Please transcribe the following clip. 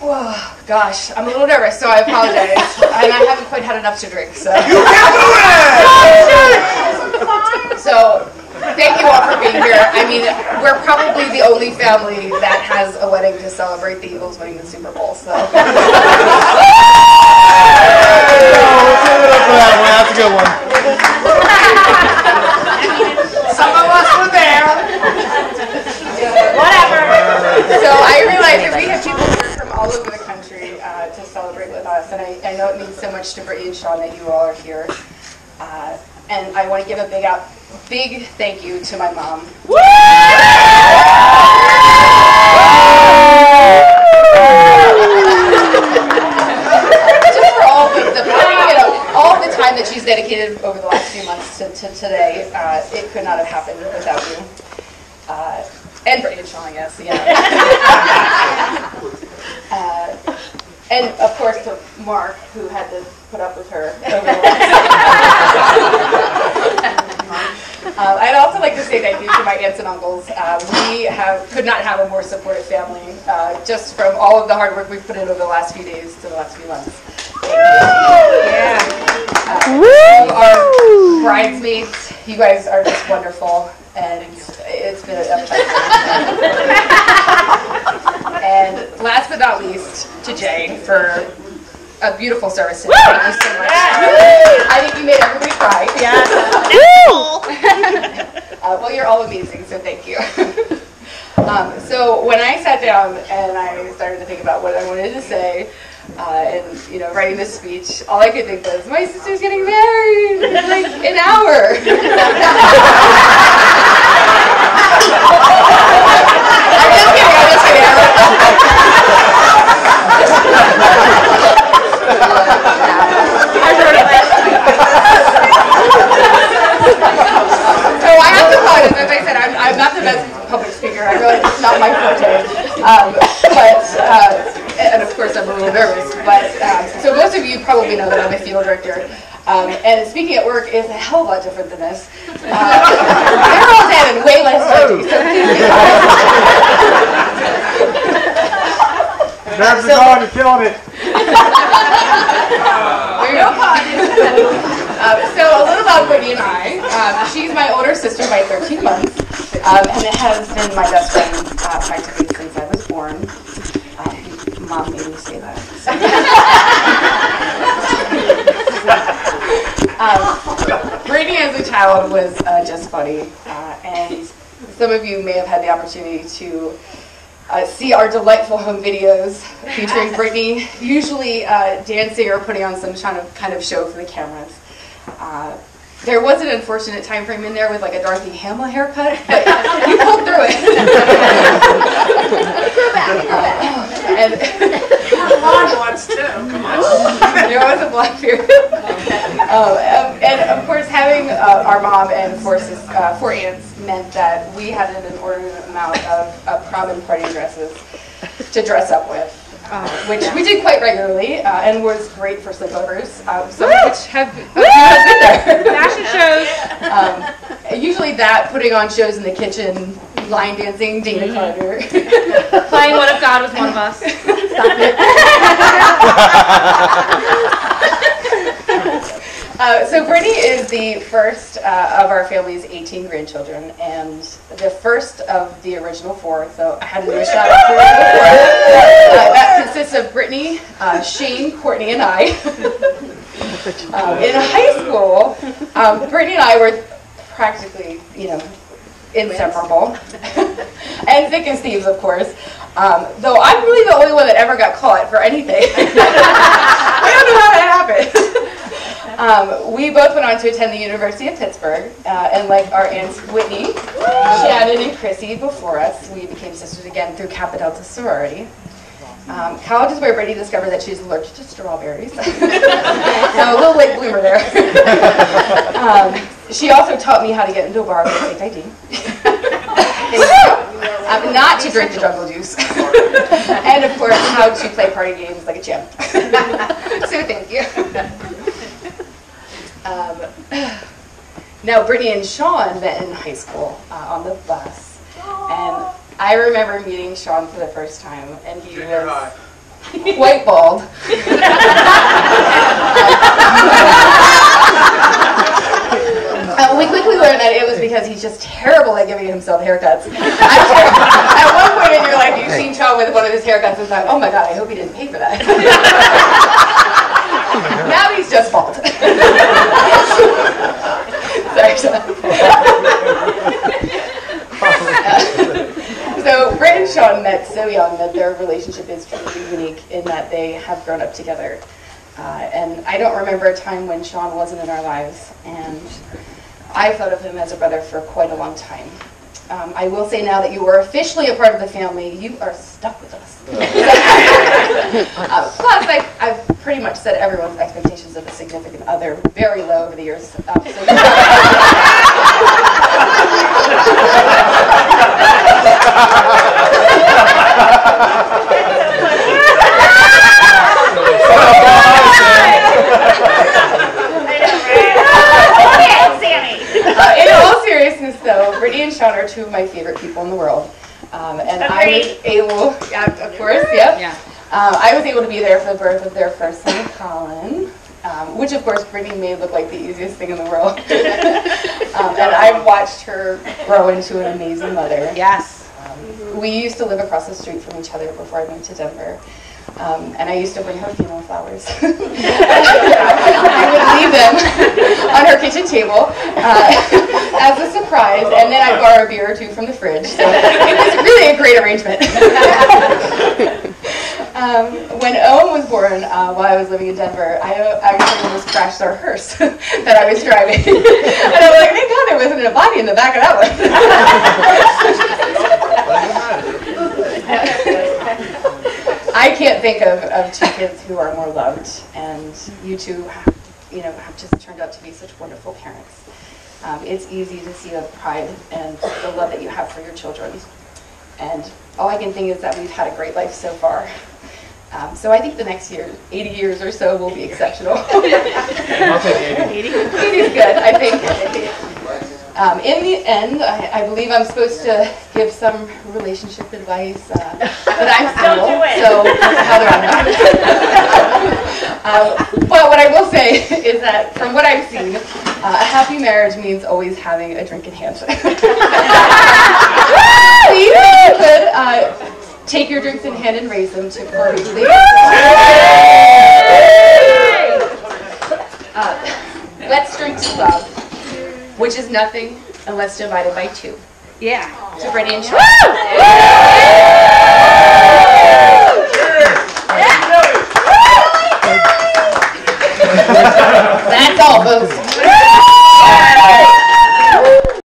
Whoa, gosh, I'm a little nervous, so I apologize. And I haven't quite had enough to drink, so. You can do it! So, thank you all for being here. I mean, we're probably the only family that has a wedding to celebrate the Eagles winning the Super Bowl, so. Let's give it up for that one. That's a good one. Some of us were there. Whatever. So I realize that we have people here from all over the country to celebrate with us, and I know it means so much to Brittany and Sean that you all are here. And I want to give a big thank you to my mom. Just for all the time that she's dedicated over the last few months to today. It could not have happened without you. And Brittany and Sean, yes, yeah. And of course to Mark, who had to put up with her over the last I'd also like to say thank you to my aunts and uncles. We could not have a more supportive family, just from all of the hard work we've put in over the last few days to the last few months. Thank you. Yeah. Our bridesmaids, you guys are just wonderful, and it's been a pleasure. And last but not least, to Jane for a beautiful service today. Thank you so much. I think you made everybody cry. Yeah. Well, you're all amazing, so thank you. So when I sat down and I started to think about what I wanted to say, and writing this speech, all I could think was, my sister's getting married in like an hour. I'm just kidding. So I have to apologize. As I said, I'm not the best public speaker. I realize it's not my forte. And of course I'm a little nervous. But so most of you probably know that I'm a field director. And speaking at work is a hell of a lot different than this. They're all dead and way less dirty. So Nerves are gone, you're killing it. So a little about Brittany and I. She's my older sister by 13 months, and it has been my best friend practically since I was born. Mom made me say that. Brittany as a child was just funny, and some of you may have had the opportunity to see our delightful home videos featuring Brittany, usually dancing or putting on some kind of show for the cameras. There was an unfortunate time frame in there with like a Dorothy Hamill haircut, but you pulled through it. And blonde ones too. Come on. There was a blonde period. And of course, having our mom and four aunts meant that we had an inordinate amount of prom and party dresses to dress up with. Which we did quite regularly and was great for sleepovers. Some of which have been there. Fashion shows. Usually that, putting on shows in the kitchen, line dancing, Dana Carter. Playing What If God Was One of Us. Stop it. So Brittany is the first of our family's 18 grandchildren and the first of the original 4, so I had to do a shout out for the 4. That consists of Brittany, Shane, Courtney, and I. In high school, Brittany and I were practically, inseparable. And thick as thieves, of course. Though I'm really the only one that ever got caught for anything. I don't know how that happened. We both went on to attend the University of Pittsburgh, and like our aunts Whitney, Shannon, and Chrissy before us, we became sisters again through Kappa Delta sorority. College is where Brittany discovered that she's allergic to strawberries. So a little late bloomer there. She also taught me how to get into a bar with a fake ID. Not to drink the jungle juice. And of course, how to play party games like a champ. So thank you. Now, Brittany and Sean met in high school on the bus. And I remember meeting Sean for the first time, and he was white bald. We quickly learned that it was because he's just terrible at giving himself haircuts. At one point in your life, you've seen Sean with one of his haircuts and thought, oh my god, I hope he didn't pay for that. Now he's just bald. Sorry, Sean. So Britt and Sean met so young that their relationship is truly unique in that they have grown up together. And I don't remember a time when Sean wasn't in our lives, and I thought of him as a brother for quite a long time. I will say now that you are officially a part of the family, you are stuck with us. Plus, I've pretty much set everyone's expectations of a significant other very low over the years. So in all seriousness, though, Brittany and Sean are two of my favorite people in the world. And I was able, of course, yeah. I was able to be there for the birth of their first son, Colin, which, of course, Brittany made look like the easiest thing in the world. And I've watched her grow into an amazing mother. Yes. We used to live across the street from each other before I moved to Denver. And I used to bring her funeral flowers. I would leave them on her kitchen table as a surprise, and then I'd borrow a beer or two from the fridge. So it was really a great arrangement. When Owen was born, while I was living in Denver, I actually almost crashed our hearse that I was driving. And I was like, thank God there wasn't a body in the back of that one. I can't think of two kids who are more loved, and you two, have just turned out to be such wonderful parents. It's easy to see the pride and the love that you have for your children, and all I can think is that we've had a great life so far. So I think the next 80 years or so will be exceptional. I'll take 80. 80 is good, I think. In the end, I believe I'm supposed to give some relationship advice, but I'm single, so how do I know? But what I will say is that from what I've seen, a happy marriage means always having a drink in hand. So you could take your drinks in hand and raise them to courageously. Let's drink to love, which is nothing unless divided by two. Yeah. To Brittany and Sean.